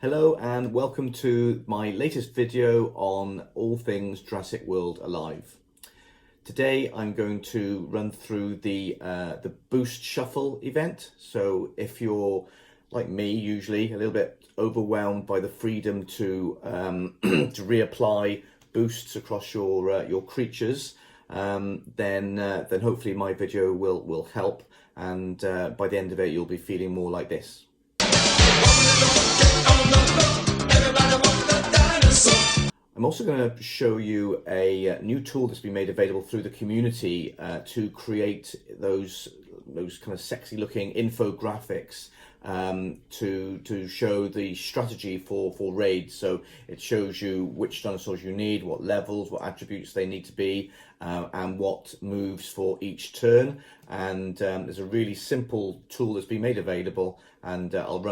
Hello and welcome to my latest video on all things Jurassic World Alive. Today I'm going to run through the Boost Shuffle event. So if you're like me, usually a little bit overwhelmed by the freedom to to reapply boosts across your creatures, then hopefully my video will help, and by the end of it you'll be feeling more like this. I'm also going to show you a new tool that's been made available through the community to create those kind of sexy looking infographics to show the strategy for raids. So it shows you which dinosaurs you need, what levels, what attributes they need to be, and what moves for each turn. And there's a really simple tool that's been made available, and I'll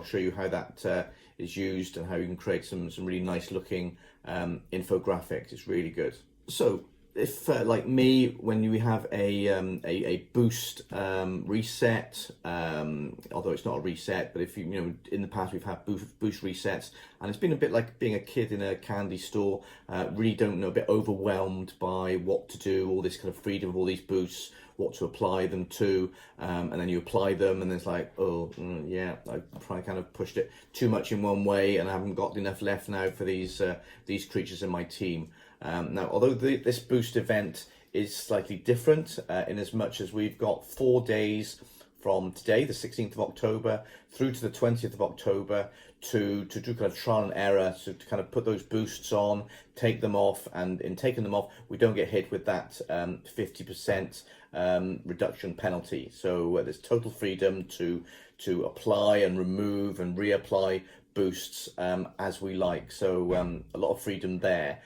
show you how that is used and how you can create some really nice looking infographics. It's really good. So if like me, when we have a boost reset, although it's not a reset, but if you in the past we've had boost resets, and it's been a bit like being a kid in a candy store, really don't know, a bit overwhelmed by what to do, all this kind of freedom of all these boosts, what to apply them to, and then you apply them and it's like, yeah, I probably kind of pushed it too much in one way and I haven't got enough left now for these creatures in my team. Now, although this boost event is slightly different in as much as we've got 4 days from today, the 16th of October, through to the 20th of October to do kind of trial and error, so to kind of put those boosts on, take them off, and in taking them off, we don't get hit with that 50% reduction penalty. So there's total freedom to apply and remove and reapply boosts as we like. So a lot of freedom there.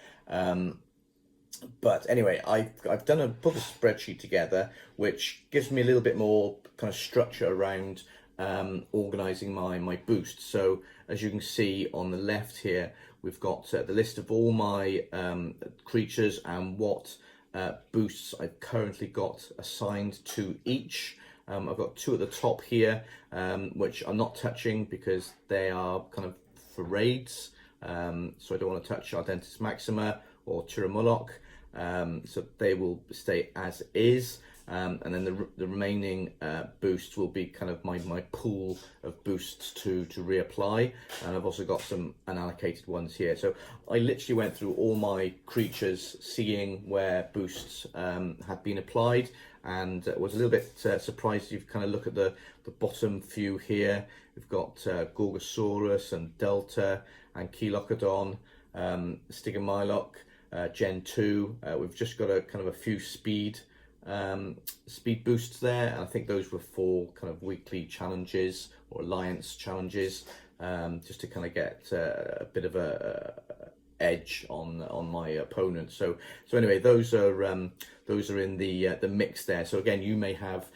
But anyway, I've put a spreadsheet together which gives me a little bit more kind of structure around organizing my boosts. So as you can see on the left here, we've got the list of all my creatures and what boosts I've currently got assigned to each. I've got 2 at the top here, which I'm not touching because they are kind of for raids. So I don't want to touch Ardentis Maxima or Tiramulok, so they will stay as is. And then the remaining boosts will be kind of my pool of boosts to reapply. And I've also got some unallocated ones here. So I literally went through all my creatures, seeing where boosts had been applied, and was a little bit surprised. You kind of look at the bottom few here. We've got Gorgosaurus and Delta and Kelocodon, Stygomyloc, Gen 2. We've just got a kind of a few speed boosts there, and I think those were for kind of weekly challenges or alliance challenges, just to kind of get a bit of a edge on my opponent. So anyway, those are in the mix there. So again, you may have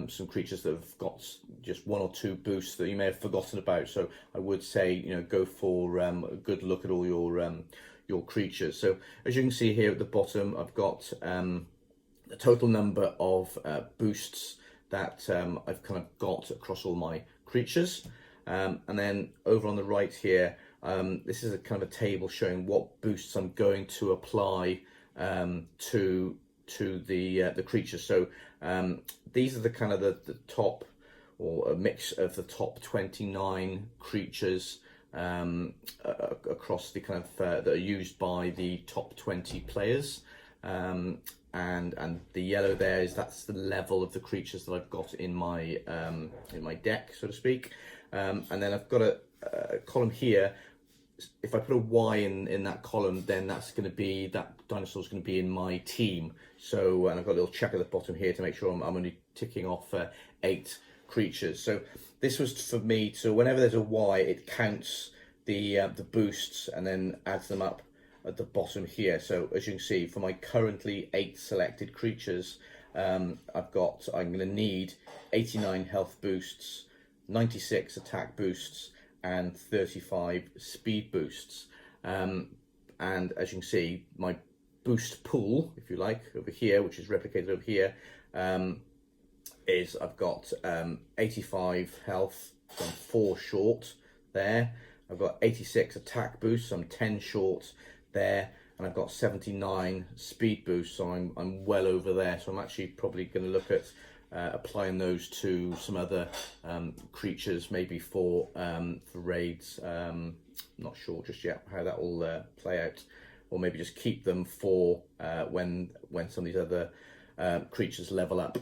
some creatures that have got just 1 or 2 boosts that you may have forgotten about. So I would say, go for a good look at all your creatures. So as you can see here at the bottom, I've got the total number of boosts that I've kind of got across all my creatures. And then over on the right here, this is a kind of a table showing what boosts I'm going to apply to the creatures. So these are the kind of the top, or a mix of the top 29 creatures across the kind of that are used by the top 20 players. And the yellow there that's the level of the creatures that I've got in my deck, so to speak. And then I've got a column here. If I put a Y in that column, then that's going to be, that dinosaur's going to be in my team. So, and I've got a little check at the bottom here to make sure I'm only ticking off 8 creatures. So this was for me, so whenever there's a Y, it counts the boosts and then adds them up at the bottom here. So as you can see, for my currently 8 selected creatures, I'm going to need 89 health boosts, 96 attack boosts, and 35 speed boosts. And as you can see, my boost pool, if you like, over here, which is replicated over here, is I've got 85 health, so I'm 4 short there. I've got 86 attack boosts, so I'm 10 short there, and I've got 79 speed boosts, so I'm well over there. So I'm actually probably going to look at applying those to some other creatures, maybe for raids. Not sure just yet how that will play out, or maybe just keep them for when some of these other creatures level up.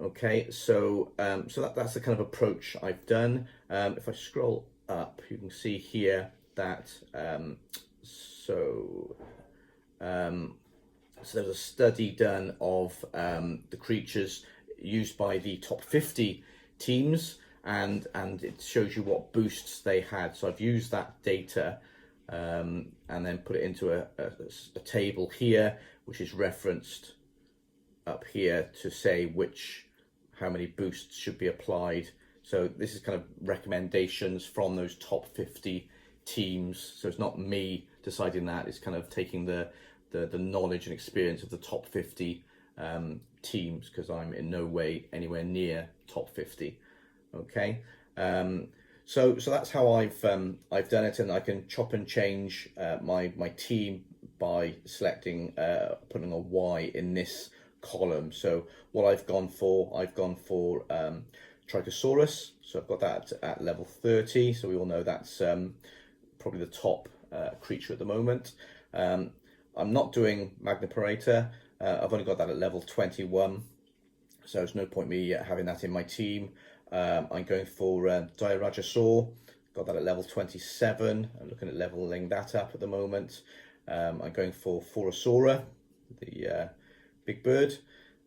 Okay, so that's the kind of approach I've done. If I scroll up, you can see here that so there's a study done of the creatures used by the top 50 teams, and it shows you what boosts they had. So I've used that data and then put it into a table here, which is referenced up here to say how many boosts should be applied. So this is kind of recommendations from those top 50 teams. So it's not me deciding that, it's kind of taking the knowledge and experience of the top 50 teams, because I'm in no way anywhere near top 50. Okay, so that's how I've done it, and I can chop and change my team by selecting putting a Y in this column. So what I've gone for Trichosaurus, so I've got that at level 30, so we all know that's probably the top creature at the moment. I'm not doing Magniporator. I've only got that at level 21, so there's no point me having that in my team. I'm going for Diarajasaur, got that at level 27. I'm looking at leveling that up at the moment. I'm going for Phorosaura, the big bird.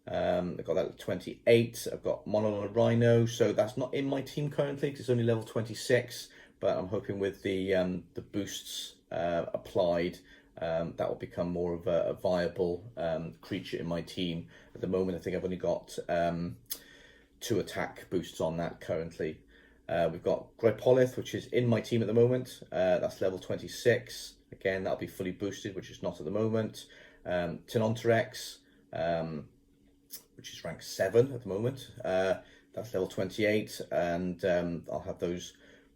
I've got that at 28. I've got Monolith Rhino, so that's not in my team currently because it's only level 26, but I'm hoping with the boosts applied, that will become more of a viable creature in my team. At the moment, I think I've only got 2 attack boosts on that currently. We've got Grypolith, which is in my team at the moment. That's level 26. Again, that'll be fully boosted, which is not at the moment. Tinonterex, which is rank 7 at the moment. That's level 28, and I'll have those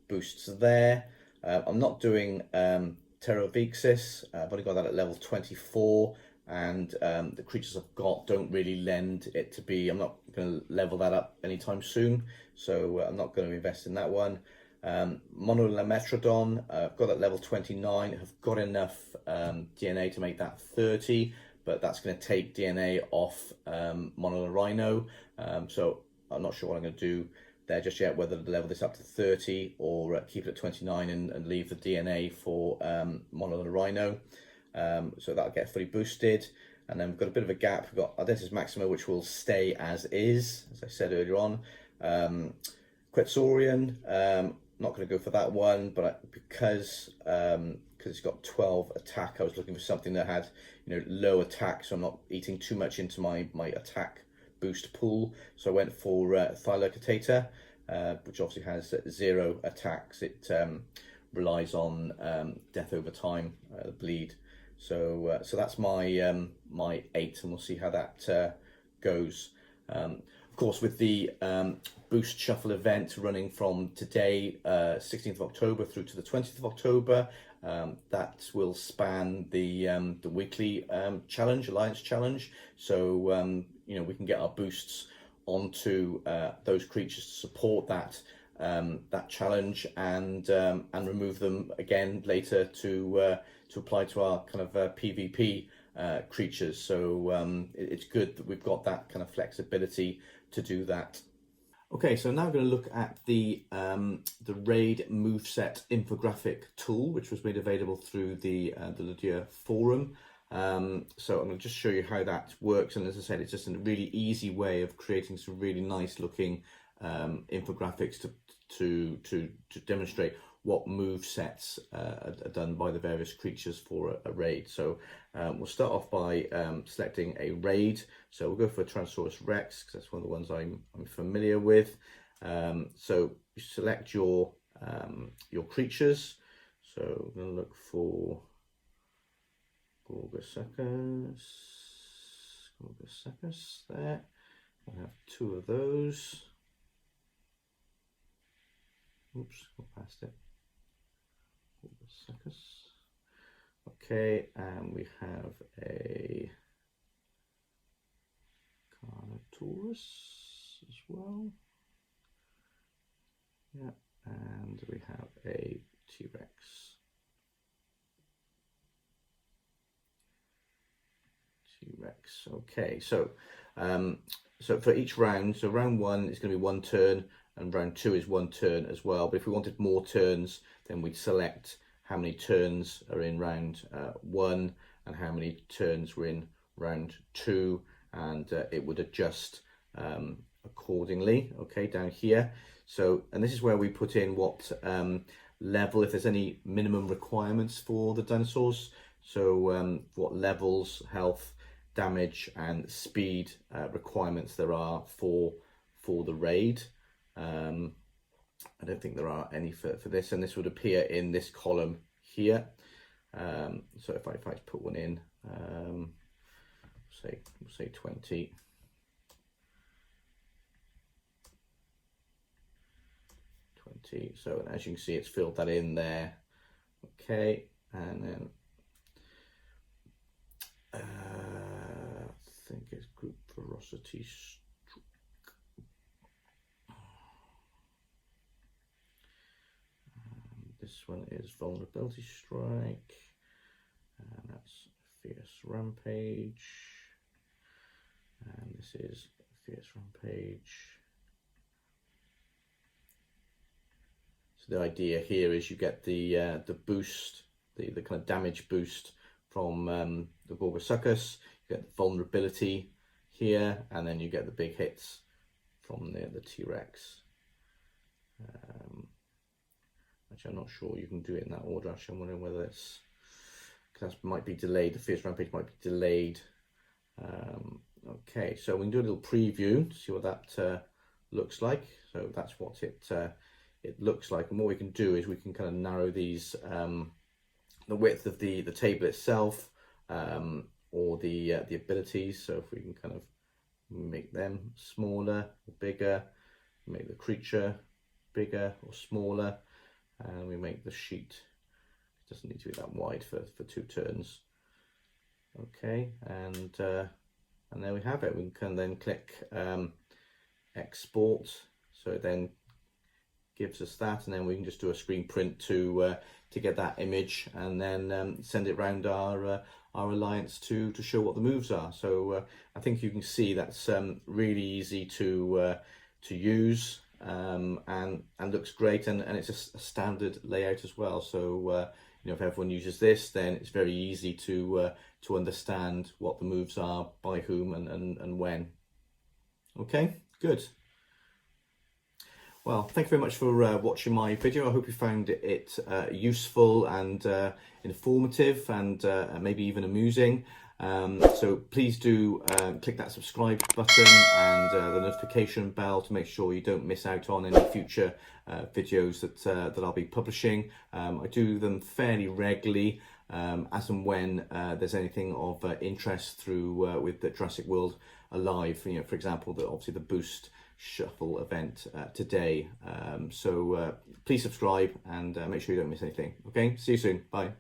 boosts there. I'm not doing Pterovixis. I've only got that at level 24, and the creatures I've got don't really lend it to be. I'm not going to level that up anytime soon, so I'm not going to invest in that one. Monolametrodon, I've got at level 29. I've got enough DNA to make that 30, but that's going to take DNA off Monolith Rhino, so I'm not sure what I'm going to do there just yet, whether to level this up to 30 or keep it at 29 and leave the DNA for Monolith Rhino. So that'll get fully boosted. And then we've got a bit of a gap. We've got Ardentis Maxima, which will stay as is, as I said earlier on. Quetzorian, not going to go for that one, but because it's got 12 attack, I was looking for something that had low attack, so I'm not eating too much into my attack boost pool. So I went for Thylacetator, which obviously has 0 attacks. It relies on death over time, bleed. So that's my my 8, and we'll see how that goes. Of course, with the Boost Shuffle event running from today, 16th of October, through to the 20th of October, that will span the weekly challenge, Alliance Challenge. So we can get our boosts onto those creatures to support that challenge, and remove them again later to apply to our kind of PvP creatures. So it's good that we've got that kind of flexibility to do that. Okay, so now I'm going to look at the Raid Moveset infographic tool, which was made available through the Lydia forum. So I'm going to just show you how that works, and as I said, it's just a really easy way of creating some really nice looking infographics to demonstrate what move sets are done by the various creatures for a raid. So we'll start off by selecting a raid. So we'll go for Tyrannosaurus Rex because that's one of the ones I'm familiar with. So you select your creatures. So we're going to look for Gorgosuchus there. I have 2 of those. Oops, got past it. Borbosuchus. Okay, and we have a Carnotaurus as well. Yeah, and we have a T-Rex. T-Rex. Okay, so so for each round, so round 1 is going to be 1 turn, and round 2 is 1 turn as well. But if we wanted more turns, then we'd select how many turns are in round 1 and how many turns were in round 2, and it would adjust accordingly. Okay, down here. So, and this is where we put in what level, if there's any minimum requirements for the dinosaurs. So what levels, health, damage and speed requirements there are for the raid. I don't think there are any for this, and this would appear in this column here. So if I put one in, say 20. So as you can see, it's filled that in there. Okay, and then I think it's group ferocity. This one is vulnerability strike, and that's fierce rampage, and this is fierce rampage. So the idea here is you get the boost, the kind of damage boost from the Borbosuchus. You get the vulnerability here, and then you get the big hits from the T-Rex. Actually, I'm not sure you can do it in that order. Actually, I'm wondering whether it's, because that might be delayed. The fierce rampage might be delayed. Okay, so we can do a little preview to see what that looks like. So that's what it looks like, and what we can do is we can kind of narrow these, the width of the table itself, or the abilities. So if we can kind of make them smaller or bigger, make the creature bigger or smaller, and we make the sheet, it doesn't need to be that wide for 2 turns. Okay, and there we have it. We can then click export, so it then gives us that, and then we can just do a screen print to get that image, and then send it round our alliance to show what the moves are. So I think you can see that's really easy to use, and looks great, and it's a standard layout as well. So you know, if everyone uses this, then it's very easy to understand what the moves are, by whom, and when. Okay, good. Well, thank you very much for watching my video. I hope you found it useful and informative, and maybe even amusing. So please do click that subscribe button and the notification bell to make sure you don't miss out on any future videos that I'll be publishing. I do them fairly regularly, as and when there's anything of interest through with the Jurassic World Alive. You know, for example, obviously the Boost Shuffle event today. So please subscribe and make sure you don't miss anything. Okay, see you soon. Bye.